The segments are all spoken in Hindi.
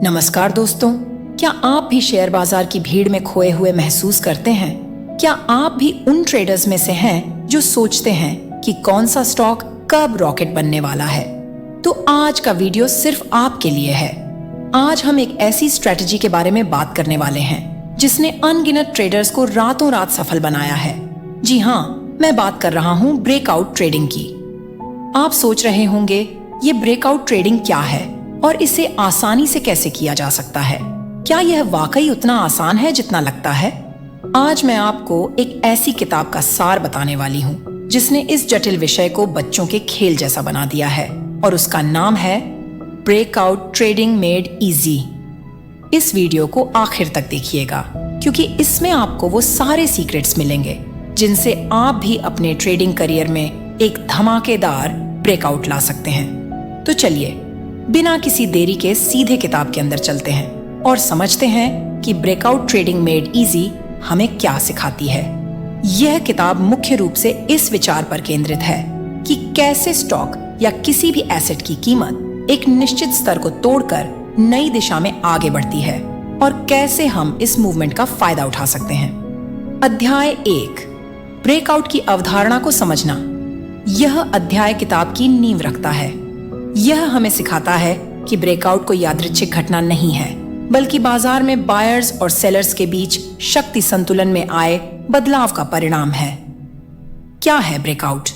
नमस्कार दोस्तों, क्या आप भी शेयर बाजार की भीड़ में खोए हुए महसूस करते हैं? क्या आप भी उन ट्रेडर्स में से हैं जो सोचते हैं कि कौन सा स्टॉक कब रॉकेट बनने वाला है? तो आज का वीडियो सिर्फ आपके लिए है। आज हम एक ऐसी स्ट्रेटजी के बारे में बात करने वाले हैं जिसने अनगिनत ट्रेडर्स को रातों रात सफल बनाया है। जी हाँ, मैं बात कर रहा हूँ ब्रेकआउट ट्रेडिंग की। आप सोच रहे होंगे ये ब्रेकआउट ट्रेडिंग क्या है और इसे आसानी से कैसे किया जा सकता है? क्या यह वाकई उतना आसान है जितना लगता है? आज मैं आपको एक ऐसी किताब का सार बताने वाली हूँ जिसने इस जटिल विषय को बच्चों के खेल जैसा बना दिया है, और उसका नाम है ब्रेकआउट ट्रेडिंग मेड इजी। इस वीडियो को आखिर तक देखिएगा क्योंकि इसमें आपको वो सारे सीक्रेट्स मिलेंगे जिनसे आप भी अपने ट्रेडिंग करियर में एक धमाकेदार ब्रेकआउट ला सकते हैं। तो चलिए बिना किसी देरी के सीधे किताब के अंदर चलते हैं और समझते हैं कि ब्रेकआउट ट्रेडिंग मेड इजी हमें क्या सिखाती है। यह किताब मुख्य रूप से इस विचार पर केंद्रित है कि कैसे स्टॉक या किसी भी एसेट की कीमत एक निश्चित स्तर को तोड़कर नई दिशा में आगे बढ़ती है और कैसे हम इस मूवमेंट का फायदा उठा सकते हैं। अध्याय 1, ब्रेकआउट की अवधारणा को समझना। यह अध्याय किताब की नींव रखता है। यह हमें सिखाता है कि ब्रेकआउट कोई यादृच्छिक घटना नहीं है, बल्कि बाजार में बायर्स और सेलर्स के बीच शक्ति संतुलन में आए बदलाव का परिणाम है। क्या है ब्रेकआउट?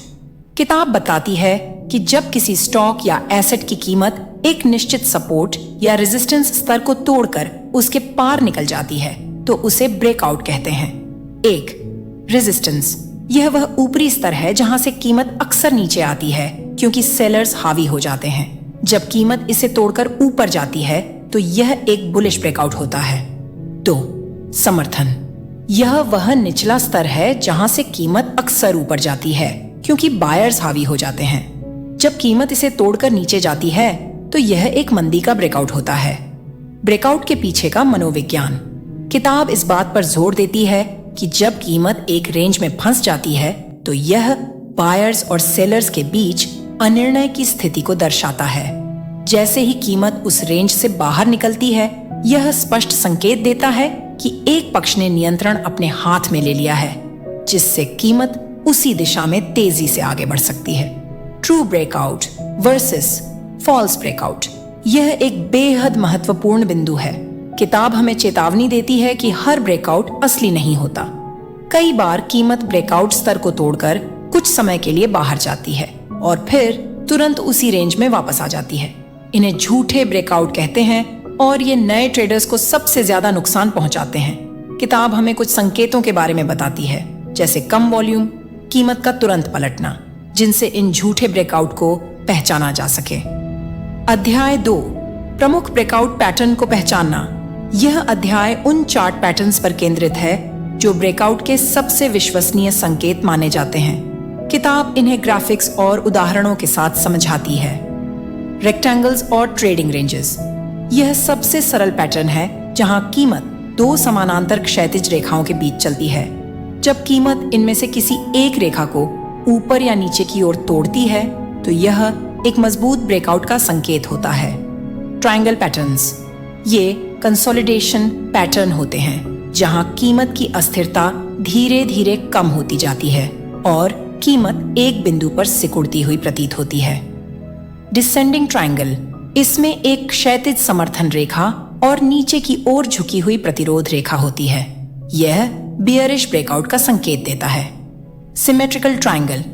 किताब बताती है कि जब किसी स्टॉक या एसेट की कीमत एक निश्चित सपोर्ट या रेजिस्टेंस स्तर को तोड़कर उसके पार निकल जाती है तो उसे ब्रेकआउट कहते हैं। 1. रेजिस्टेंस। यह वह ऊपरी स्तर है जहां से कीमत अक्सर नीचे आती है क्योंकि सेलर्स हावी हो जाते हैं। जब कीमत इसे तोड़कर ऊपर जाती है तो यह एक बुलिश ब्रेकआउट होता है। 2. समर्थन। यह वह निचला स्तर है जहां से कीमत अक्सर ऊपर जाती है क्योंकि बायर्स हावी हो जाते हैं। जब कीमत इसे तोड़कर नीचे जाती है तो यह एक मंदी का ब्रेकआउट होता है। ब्रेकआउट के पीछे का मनोविज्ञान। किताब इस बात पर जोर देती है कि जब कीमत एक रेंज में फंस जाती है तो यह बायर्स और सेलर्स के बीच अनिर्णय की स्थिति को दर्शाता है। जैसे ही कीमत उस रेंज से बाहर निकलती है, यह स्पष्ट संकेत देता है कि एक पक्ष ने नियंत्रण अपने हाथ में ले लिया है, जिससे कीमत उसी दिशा में तेजी से आगे बढ़ सकती है। True breakout versus false breakout. यह एक बेहद महत्वपूर्ण बिंदु है। किताब हमें चेतावनी देती है कि हर ब्रेकआउट असली नहीं होता। कई बार कीमत ब्रेकआउट स्तर को तोड़कर कुछ समय के लिए बाहर जाती है और फिर तुरंत उसी रेंज में वापस आ जाती है। इन्हें झूठे ब्रेकआउट कहते हैं और ये नए ट्रेडर्स को सबसे ज्यादा नुकसान पहुंचाते हैं। किताब हमें कुछ संकेतों के बारे में बताती है, जैसे कम वॉल्यूम, कीमत का तुरंत पलटना, जिनसे इन झूठे ब्रेकआउट को पहचाना जा सके। अध्याय 2, प्रमुख ब्रेकआउट पैटर्न को पहचानना। यह अध्याय उन चार्ट पैटर्न्स पर केंद्रित है जो ब्रेकआउट के सबसे विश्वसनीय संकेत माने जाते हैं। किताब इन्हें ग्राफिक्स और उदाहरणों के साथ समझाती है। रेक्टेंगल्स और ट्रेडिंग रेंजेस। यह सबसे सरल पैटर्न है जहां कीमत दो समानांतर क्षैतिज रेखाओं के बीच चलती है। जब कीमत इनमें से किसी एक रेखा को ऊपर या नीचे की ओर तोड़ती है तो यह एक मजबूत ब्रेकआउट का संकेत होता है। Triangle patterns. ये कंसोलिडेशन पैटर्न होते हैं जहां कीमत की अस्थिरता धीरे धीरे कम होती जाती है और कीमत एक बिंदु पर सिकुड़ती हुई प्रतीत होती है। Descending triangle. इसमें एक क्षैतिज समर्थन रेखा और नीचे की ओर झुकी हुई प्रतिरोध रेखा होती है। यह बियरिश ब्रेकआउट का संकेत देता है। Symmetrical triangle.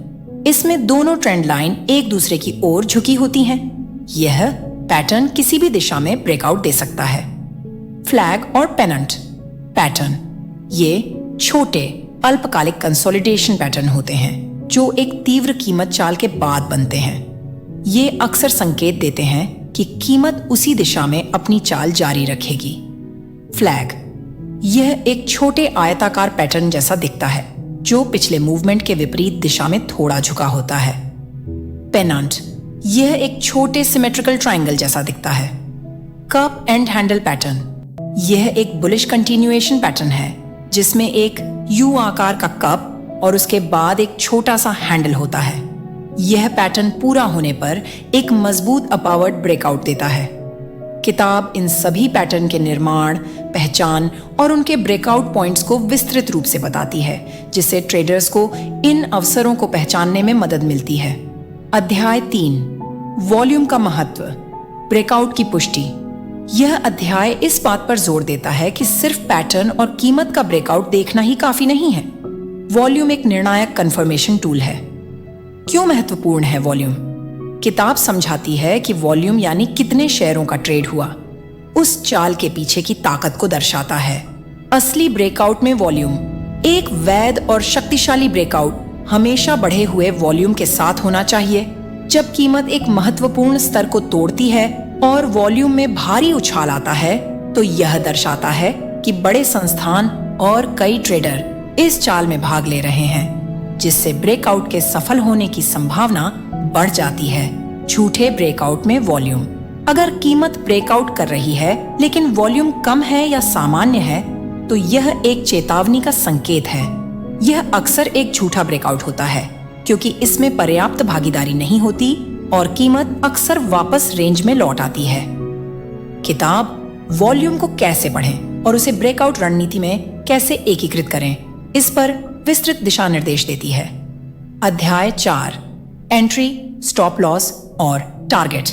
इसमें दोनों ट्रेंड लाइन एक दूसरे की ओर झुकी होती हैं। यह पैटर्न किसी भी दिशा में ब्रेकआउट दे सकता है। फ्लैग और पेनंट पैटर्न। ये छोटे अल्पकालिक कंसोलिडेशन पैटर्न होते हैं जो एक तीव्र कीमत चाल के बाद बनते हैं। ये अक्सर संकेत देते हैं कि कीमत उसी दिशा में अपनी चाल जारी रखेगी। फ्लैग। यह एक छोटे आयताकार पैटर्न जैसा दिखता है जो पिछले मूवमेंट के विपरीत दिशा में थोड़ा झुका होता है। पेनंट। यह एक छोटे सिमेट्रिकल ट्रायंगल जैसा दिखता है। Cup and handle pattern. यह एक बुलिश कंटिन्यूएशन पैटर्न है जिसमें एक यू आकार का कप और उसके बाद एक छोटा सा हैंडल होता है। यह पैटर्न पूरा होने पर एक मजबूत अपवर्ड ब्रेकआउट देता है। किताब इन सभी पैटर्न के निर्माण, पहचान और उनके ब्रेकआउट पॉइंट्स को विस्तृत रूप से बताती है, जिससे ट्रेडर्स को इन अवसरों को पहचानने में मदद मिलती है। अध्याय 3, वॉल्यूम का महत्व, ब्रेकआउट की पुष्टि। यह अध्याय इस बात पर जोर देता है कि सिर्फ पैटर्न और कीमत का ब्रेकआउट देखना ही काफी नहीं है। वॉल्यूम एक निर्णायक कंफर्मेशन टूल है। क्यों महत्वपूर्ण है वॉल्यूम? किताब समझाती है कि वॉल्यूम यानी कितने शेयरों का ट्रेड हुआ, उस चाल के पीछे की ताकत को दर्शाता है। असली ब्रेकआउट में वॉल्यूम, एक वैध और शक्तिशाली ब्रेकआउट हमेशा बढ़े हुए वॉल्यूम के साथ होना चाहिए। जब कीमत एक महत्वपूर्ण स्तर को तोड़ती है और वॉल्यूम में भारी उछाल आता है, तो यह दर्शाता है कि बड़े संस्थान और कई ट्रेडर इस चाल में भाग ले रहे हैं, जिससे ब्रेकआउट के सफल होने की संभावना बढ़ जाती है। झूठे ब्रेकआउट में वॉल्यूम, अगर कीमत ब्रेकआउट कर रही है लेकिन वॉल्यूम कम है या सामान्य है, तो यह एक चेतावनी का संकेत है। यह अक्सर एक झूठा ब्रेकआउट होता है, क्योंकि इसमें पर्याप्त भागीदारी नहीं होती और कीमत अक्सर वापस रेंज में लौट आती है। किताब वॉल्यूम को कैसे बढ़ें और उसे ब्रेकआउट रणनीति में कैसे एकीकृत करें, इस पर विस्तृत दिशा निर्देश देती है। अध्याय 4, एंट्री, स्टॉप लॉस और टारगेट।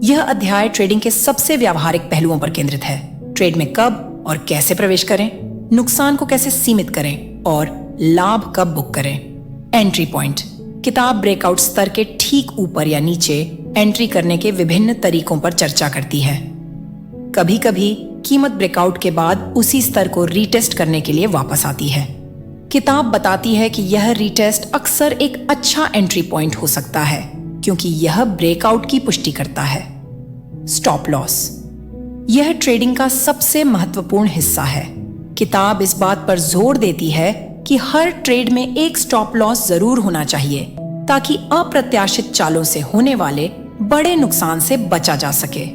यह अध्याय ट्रेडिंग के सबसे व्यावहारिक पहलुओं पर केंद्रित है। ट्रेड में कब और कैसे प्रवेश करें, नुकसान को कैसे सीमित करें और लाभ कब बुक करें। एंट्री पॉइंट, किताब ब्रेकआउट स्तर के ठीक ऊपर या नीचे एंट्री करने के विभिन्न तरीकों पर चर्चा करती है। कभी कभी कीमत ब्रेकआउट के बाद उसी स्तर को रीटेस्ट करने के लिए वापस आती है। किताब बताती है कि यह रीटेस्ट अक्सर एक अच्छा एंट्री पॉइंट हो सकता है, क्योंकि यह ब्रेकआउट की पुष्टि करता है। स्टॉप लॉस, यह ट्रेडिंग का सबसे महत्वपूर्ण हिस्सा है। किताब इस बात पर जोर देती है कि हर ट्रेड में एक स्टॉप लॉस जरूर होना चाहिए, ताकि अप्रत्याशित चालों से होने वाले बड़े नुकसान से बचा जा सके।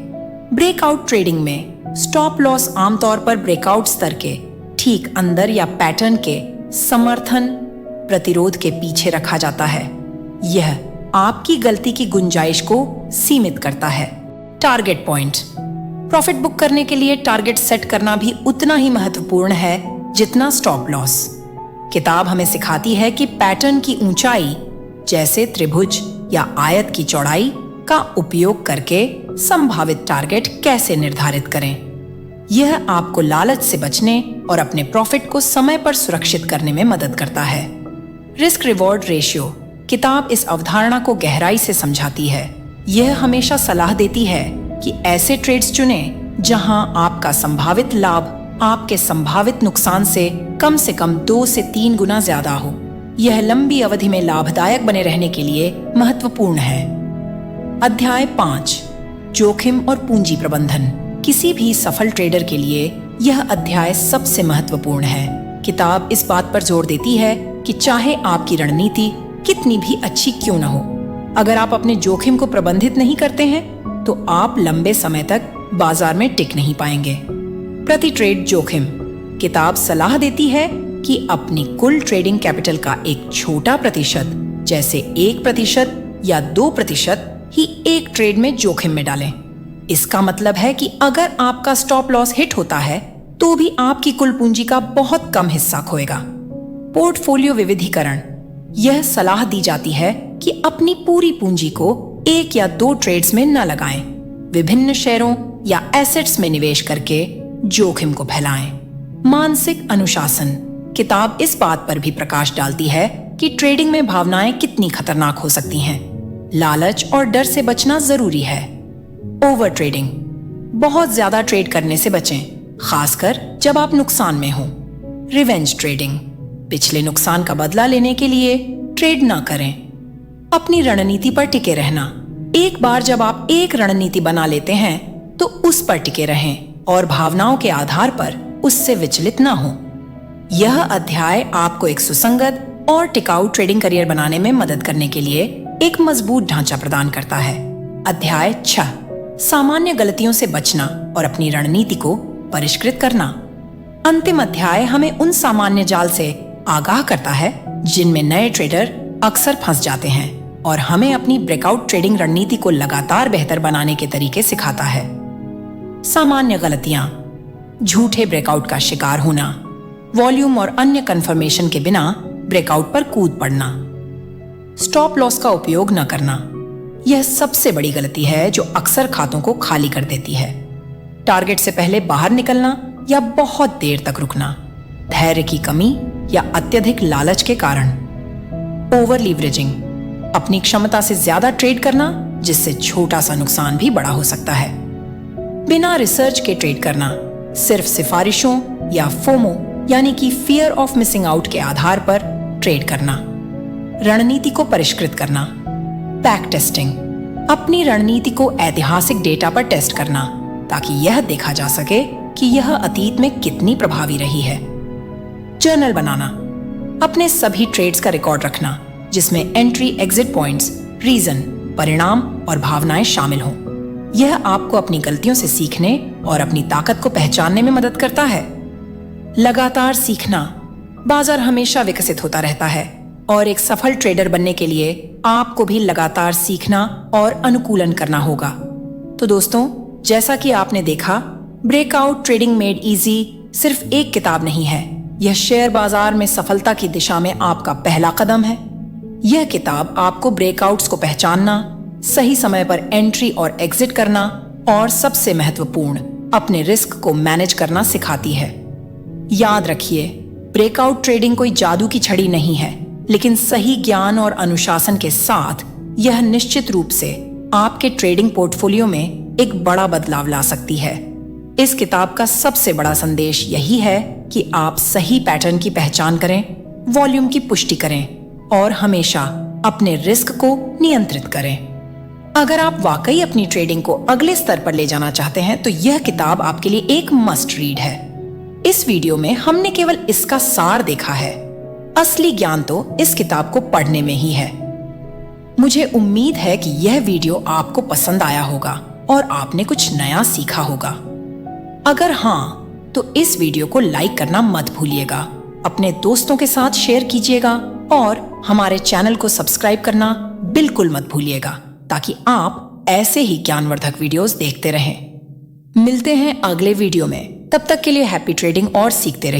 ब्रेकआउट ट्रेडिंग में स्टॉप लॉस आमतौर पर ब्रेकआउट स्तर के ठीक अंदर या पैटर्न के समर्थन प्रतिरोध के पीछे रखा जाता है। यह आपकी गलती की गुंजाइश को सीमित करता है। टारगेट पॉइंट, प्रॉफिट बुक करने के लिए टारगेट सेट करना भी उतना ही महत्वपूर्ण है जितना स्टॉप लॉस। किताब हमें सिखाती है कि पैटर्न की ऊंचाई, जैसे त्रिभुज या आयत की चौड़ाई, का उपयोग करके संभावित टारगेट कैसे निर्धारित करें। यह आपको लालच से बचने और अपने प्रॉफिट को समय पर सुरक्षित करने में मदद करता है। रिस्क रिवॉर्ड रेशियो, किताब इस अवधारणा को गहराई से समझाती है। यह हमेशा सलाह देती है कि ऐसे ट्रेड्स चुनें जहां आपका संभावित लाभ आपके संभावित नुकसान से कम 2 से 3 गुना ज्यादा हो। यह लंबी अवधि में लाभदायक बने रहने के लिए महत्वपूर्ण है। अध्याय 5, जोखिम और पूंजी प्रबंधन। किसी भी सफल ट्रेडर के लिए यह अध्याय सबसे महत्वपूर्ण है। किताब इस बात पर जोर देती है कि चाहे आपकी रणनीति कितनी भी अच्छी क्यों न हो, अगर आप अपने जोखिम को प्रबंधित नहीं करते हैं, तो आप लंबे समय तक बाजार में टिक नहीं पाएंगे। प्रति ट्रेड जोखिम, किताब सलाह देती है कि अपनी कुल ट्रेडिंग कैपिटल का एक छोटा प्रतिशत, जैसे 1% या 2% ही एक ट्रेड में जोखिम में डालें। इसका मतलब है कि अगर आपका स्टॉप लॉस हिट होता है, तो भी आपकी कुल पूंजी का बहुत कम हिस्सा खोएगा। पोर्टफोलियो विविधीकरण, यह सलाह दी जाती है कि अपनी पूरी पूंजी को 1 या 2 ट्रेड्स में न लगाएं। विभिन्न शेयरों या एसेट्स में निवेश करके जोखिम को फैलाएं। मानसिक अनुशासन, किताब इस बात पर भी प्रकाश डालती है कि ट्रेडिंग में भावनाएं कितनी खतरनाक हो सकती हैं। लालच और डर से बचना जरूरी है। ओवर ट्रेडिंग, बहुत ज्यादा ट्रेड करने से बचें, खासकर जब आप नुकसान में हो। रिवेंज ट्रेडिंग, पिछले नुकसान का बदला लेने के लिए ट्रेड ना करें। अपनी रणनीति पर टिके रहना, एक बार जब आप एक रणनीति बना लेते हैं तो उस पर टिके रहें और भावनाओं के आधार पर उससे विचलित ना हो। यह अध्याय आपको एक सुसंगत और टिकाऊ ट्रेडिंग करियर बनाने में मदद करने के लिए एक मजबूत ढांचा प्रदान करता है। अध्याय 6, सामान्य गलतियों से बचना और अपनी रणनीति को परिष्कृत करना। अंतिम अध्याय हमें उन सामान्य जाल से आगाह करता है जिनमें नए ट्रेडर अक्सर फंस जाते हैं और हमें अपनी ब्रेकआउट ट्रेडिंग रणनीति को लगातार बेहतर बनाने के तरीके सिखाता है। सामान्य गलतियां, झूठे ब्रेकआउट का शिकार होना, वॉल्यूम और अन्य कंफर्मेशन के बिना ब्रेकआउट पर कूद पड़ना, स्टॉप लॉस का उपयोग न करना, यह सबसे बड़ी गलती है जो अक्सर खातों को खाली कर देती है। टारगेट से पहले बाहर निकलना या बहुत देर तक रुकना, धैर्य की कमी या अत्यधिक लालच के कारण, ओवर लीवरेजिंग, अपनी क्षमता से ज्यादा ट्रेड करना जिससे छोटा सा नुकसान भी बड़ा हो सकता है, बिना रिसर्च के ट्रेड करना, सिर्फ सिफारिशों या फोमो यानी कि फियर ऑफ मिसिंग आउट के आधार पर ट्रेड करना, रणनीति को परिष्कृत करना, बैक टेस्टिंग, अपनी रणनीति को ऐतिहासिक डेटा पर टेस्ट करना ताकि यह देखा जा सके कि यह अतीत में कितनी प्रभावी रही है। जर्नल बनाना, अपने सभी ट्रेड्स का रिकॉर्ड रखना जिसमें एंट्री एग्जिट पॉइंट्स, रीजन, परिणाम और भावनाएं शामिल हों। यह आपको अपनी गलतियों से सीखने और अपनी ताकत को पहचानने में मदद करता है। लगातार सीखना, बाजार हमेशा विकसित होता रहता है और एक सफल ट्रेडर बनने के लिए आपको भी लगातार सीखना और अनुकूलन करना होगा। तो दोस्तों, जैसा कि आपने देखा, ब्रेकआउट ट्रेडिंग मेड इजी सिर्फ एक किताब नहीं है, यह शेयर बाजार में सफलता की दिशा में आपका पहला कदम है। यह किताब आपको ब्रेकआउट्स को पहचानना, सही समय पर एंट्री और एग्जिट करना और सबसे महत्वपूर्ण, अपने रिस्क को मैनेज करना सिखाती है। याद रखिए, ब्रेकआउट ट्रेडिंग कोई जादू की छड़ी नहीं है, लेकिन सही ज्ञान और अनुशासन के साथ यह निश्चित रूप से आपके ट्रेडिंग पोर्टफोलियो में एक बड़ा बदलाव ला सकती है। इस किताब का सबसे बड़ा संदेश यही है कि आप सही पैटर्न की पहचान करें, वॉल्यूम की पुष्टि करें और हमेशा अपने रिस्क को नियंत्रित करें। अगर आप वाकई अपनी ट्रेडिंग को अगले स्तर पर ले जाना चाहते हैं तो यह किताब आपके लिए एक मस्ट रीड है। इस वीडियो में हमने केवल इसका सार देखा है, असली ज्ञान तो इस किताब को पढ़ने में ही है। मुझे उम्मीद है कि यह वीडियो आपको पसंद आया होगा और आपने कुछ नया सीखा होगा। अगर हाँ, तो इस वीडियो को लाइक करना मत भूलिएगा, अपने दोस्तों के साथ शेयर कीजिएगा और हमारे चैनल को सब्सक्राइब करना बिल्कुल मत भूलिएगा ताकि आप ऐसे ही ज्ञानवर्धक वीडियोस देखते रहें। मिलते हैं अगले वीडियो में, तब तक के लिए हैप्पी ट्रेडिंग और सीखते रहिए।